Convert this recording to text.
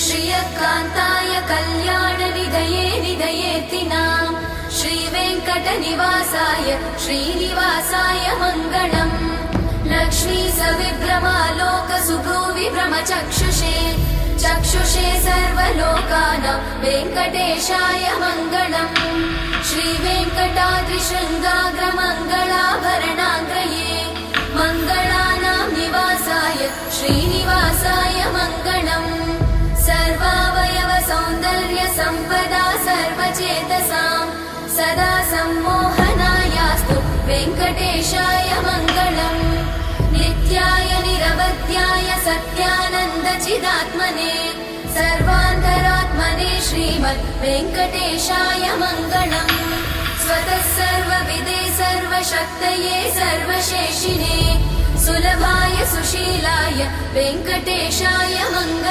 श्रियकान्ताय कल्याणनिधये निधयेतिनाम् श्रीवेङ्कटनिवासाय श्रीनिवासाय मङ्गलम् लक्ष्मी सविभ्रमालोकसुभ्रूविभ्रमचक्षुषे चक्षुषे सर्वलोकानां वेङ्कटेशाय मङ्गलम् श्रीवेङ्कटाद्रिशृङ्गाग्रमङ्गलाभरणाग्रये मङ्गलानां निवासाय श्रीनिवासाय मङ्गलम् सर्वावयव सौन्दर्य सम्पदा सर्वचेतसां सदा सम्मोहनायास्तु वेङ्कटेशाय मङ्गलम् नित्याय निरवध्याय सत्यानन्दचिदात्मने सर्वान्तरात्मने श्रीमद् वेङ्कटेशाय मङ्गलम् स्वतः सर्वविदे सर्वशक्तये सर्वशेषिणे सुलभाय सुशीलाय वेङ्कटेशाय मङ्गलम्।